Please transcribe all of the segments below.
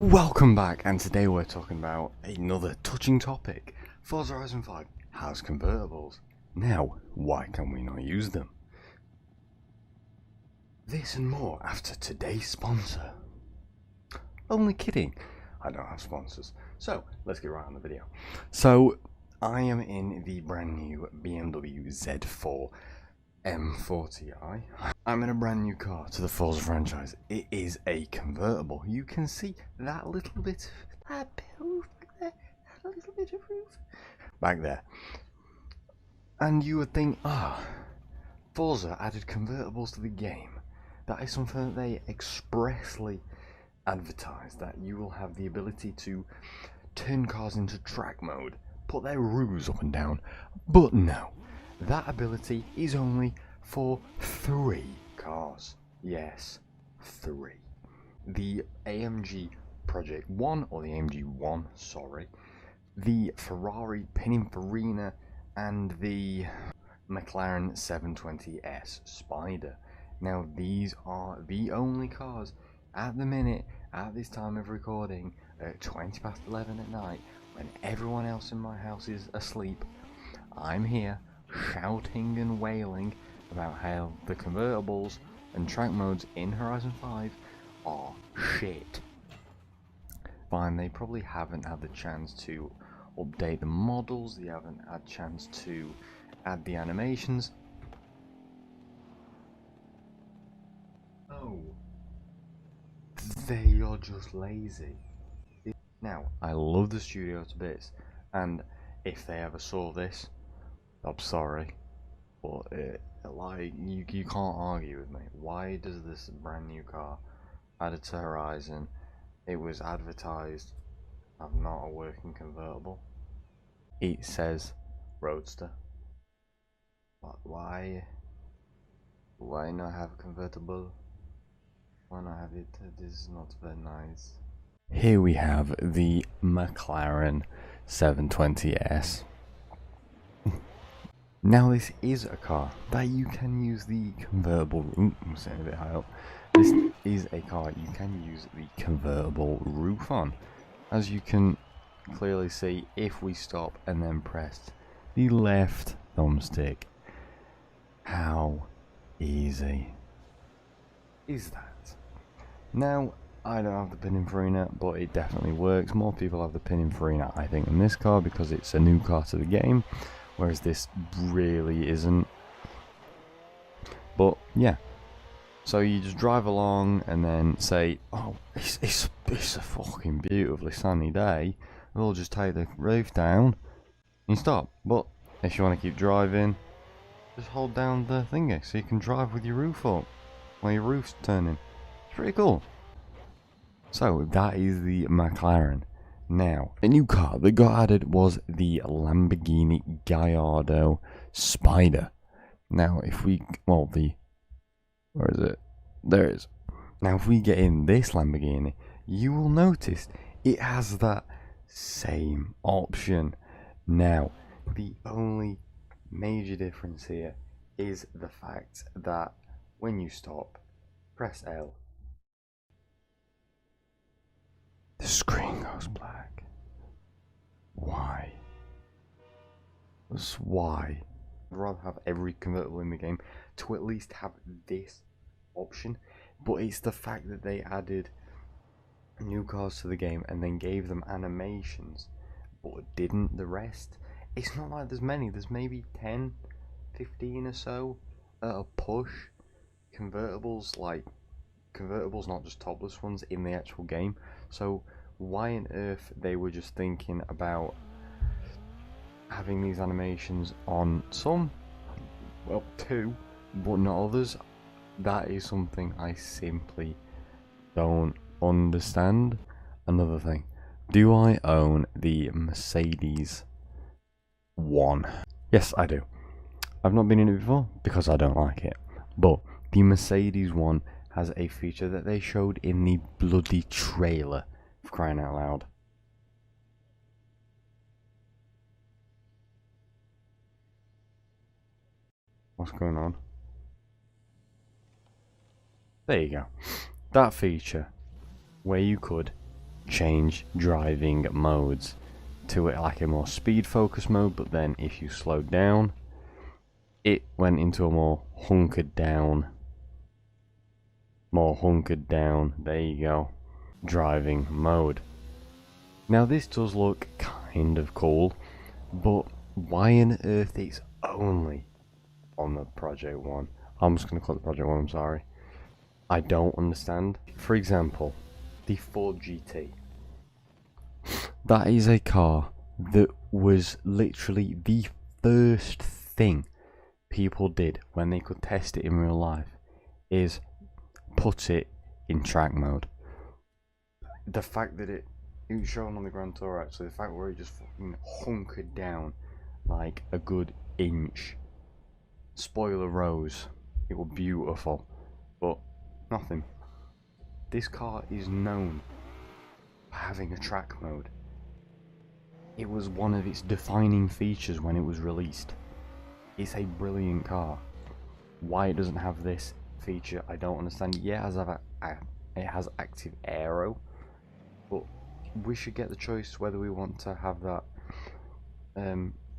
Welcome back, and today we're talking about another touching topic. Forza Horizon 5 has convertibles. Now, why can we not use them? This and more after today's sponsor. Only kidding, I don't have sponsors. So, let's get right on the video. So, I am in the brand new BMW Z4 M40i. I'm in a brand new car to the Forza franchise. It is a convertible. You can see that little bit of that roof back there. That little bit of roof back there. And you would think, Forza added convertibles to the game. That is something that they expressly advertised, that you will have the ability to turn cars into track mode, put their roofs up and down. But no. That ability is only for 3 cars. Yes, 3. The AMG Project 1, or the AMG 1, sorry, the Ferrari Pininfarina, and the McLaren 720S Spider. Now, these are the only cars at the minute, at this time of recording, at 20 past 11 at night, when everyone else in my house is asleep. I'm here shouting and wailing about how the convertibles and track modes in Horizon 5 are shit. Fine, they probably haven't had the chance to update the models, they haven't had a chance to add the animations. Oh, they are just lazy. Now, I love the studio to bits, and if they ever saw this, I'm sorry, but you can't argue with me. Why does this brand new car added to Horizon, it was advertised as not a working convertible? It says Roadster. But why not have a convertible? Why not have it? This is not very nice. Here we have the McLaren 720S. Now, this is a car that you can use the convertible roof. I'm saying a bit high up. This is a car you can use the convertible roof on. As you can clearly see, if we stop and then press the left thumbstick, how easy is that? Now, I don't have the Pininfarina, but it definitely works. More people have the Pininfarina, I think, in this car because it's a new car to the game. Whereas this really isn't. But yeah, so you just drive along and then say, oh, it's a fucking beautifully sunny day, we'll just take the roof down and stop. But if you want to keep driving, just hold down the thingy so you can drive with your roof up while your roof's turning. It's pretty cool. So that is the McLaren. Now, a new car that got added was the Lamborghini Gallardo Spider. Now, if we, where is it? There it is. Now, if we get in this Lamborghini, you will notice it has that same option. Now, the only major difference here is the fact that when you stop, press L, the screen goes black. Why? Just why? I'd rather have every convertible in the game to at least have this option, but it's the fact that they added new cars to the game and then gave them animations, but didn't the rest. It's not like there's many, there's maybe 10, 15 or so at a push. Convertibles, not just topless ones, in the actual game. So why on earth they were just thinking about having these animations on some, well, 2, but not others, that is something I simply don't understand. Another thing, do I own the Mercedes 1? Yes, I do. I've not been in it before because I don't like it, but the Mercedes 1 has a feature that they showed in the bloody trailer, for crying out loud. What's going on? There you go. That feature where you could change driving modes to it like a more speed focused mode, but then if you slowed down, it went into a more hunkered down, there you go, driving mode. Now this does look kind of cool, but why on earth it's only on the Project 1? I'm just going to call it Project 1, I'm sorry. I don't understand. For example, the Ford GT. That is a car that was literally the first thing people did when they could test it in real life, is put it in track mode. The fact that it was shown on the Grand Tour, actually, the fact where it just fucking hunkered down like a good inch. Spoiler rose, it was beautiful, but nothing. This car is known for having a track mode. It was one of its defining features when it was released. It's a brilliant car. Why it doesn't have this feature, I don't understand. Yeah, it has active aero, but we should get the choice whether we want to have that,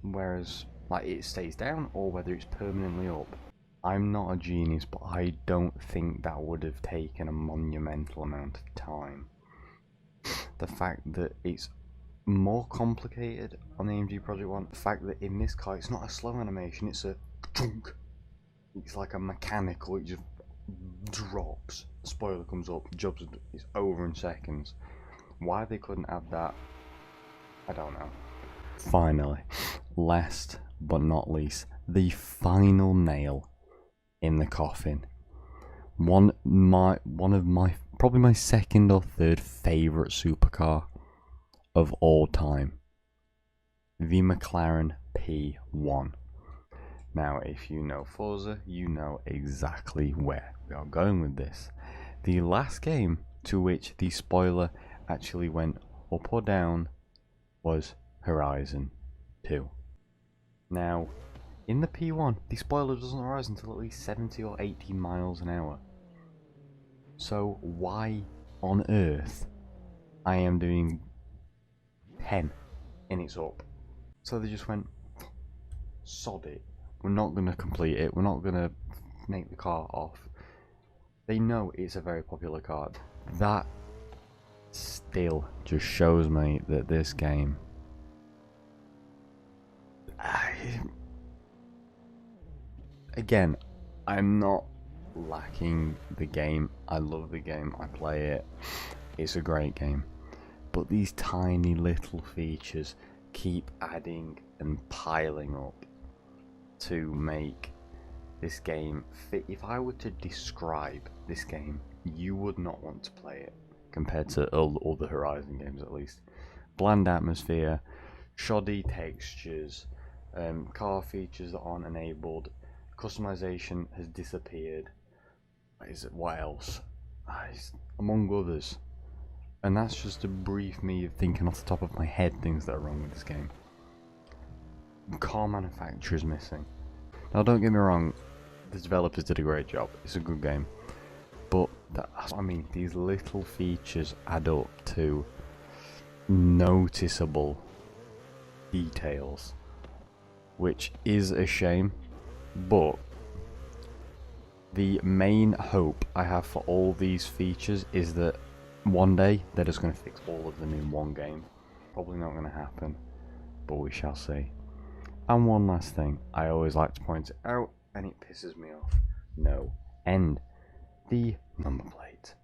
whereas like it stays down or whether it's permanently up. I'm not a genius, but I don't think that would have taken a monumental amount of time. The fact that it's more complicated on the AMG Project 1, the fact that in this car it's not a slow animation, it's a chunk. It's like a mechanical, it just drops, spoiler comes up, jobs is over in seconds. Why they couldn't have that, I don't know. Finally, last but not least, the final nail in the coffin. One of my probably my second or third favourite supercar of all time. The McLaren P1. Now, if you know Forza, you know exactly where we are going with this. The last game to which the spoiler actually went up or down was Horizon 2. Now, in the P1, the spoiler doesn't rise until at least 70 or 80 miles an hour. So why on earth I am doing 10 and it's up? So they just went, sod it. We're not going to complete it. We're not going to make the car off. They know it's a very popular car. That still just shows me that this game... Again, I'm not lacking the game. I love the game. I play it. It's a great game. But these tiny little features keep adding and piling up to make this game fit. If I were to describe this game, you would not want to play it compared to all the Horizon games, at least. Bland atmosphere, shoddy textures, car features that aren't enabled, customization has disappeared. What else? Among others. And that's just a brief me of thinking off the top of my head things that are wrong with this game. Car manufacturer's missing. Now don't get me wrong, the developers did a great job. It's a good game. But I mean, these little features add up to noticeable details, which is a shame. But the main hope I have for all these features is that one day they're just going to fix all of them in one game. Probably not going to happen, but we shall see. And one last thing, I always like to point it out, and it pisses me off no end. The number plate.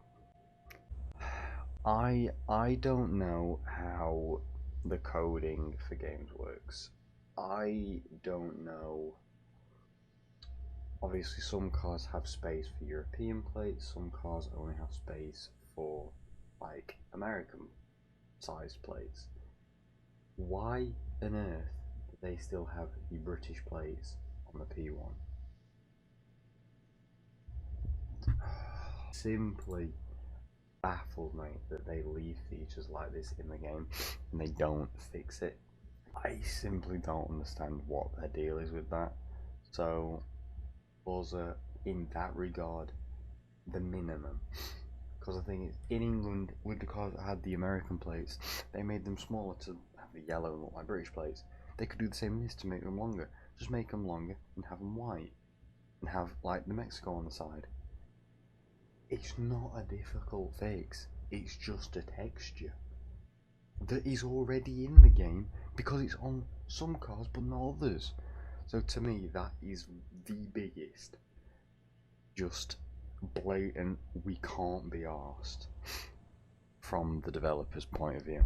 I don't know how the coding for games works. I don't know. Obviously some cars have space for European plates, some cars only have space for like American sized plates. Why on earth do they still have the British plates on the P1? Simply baffles me that they leave features like this in the game and they don't fix it. I simply don't understand what their deal is with that. So Forza, in that regard, the minimum Because I think it's in England, with the cars that had the American plates, they made them smaller to have the yellow, not like British plates. They could do the same with this to make them longer. Just make them longer and have them white. And have, like, the Mexico on the side. It's not a difficult fix. It's just a texture that is already in the game because it's on some cars but not others. So to me, that is the biggest just blatant we can't be arsed from the developer's point of view,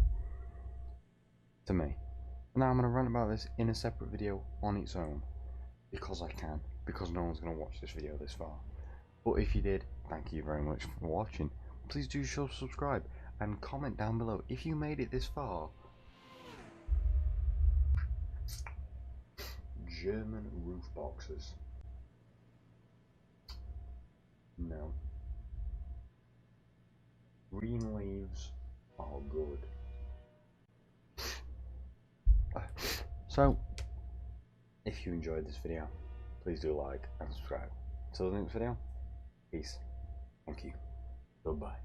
to me. Now I'm going to rant about this in a separate video on its own, because I can, because no one's going to watch this video this far. But if you did, thank you very much for watching. Please do subscribe and comment down below if you made it this far. German roof boxes. No. Green leaves are good. So, if you enjoyed this video, please do like and subscribe. Till the next video, peace. Thank you. Goodbye.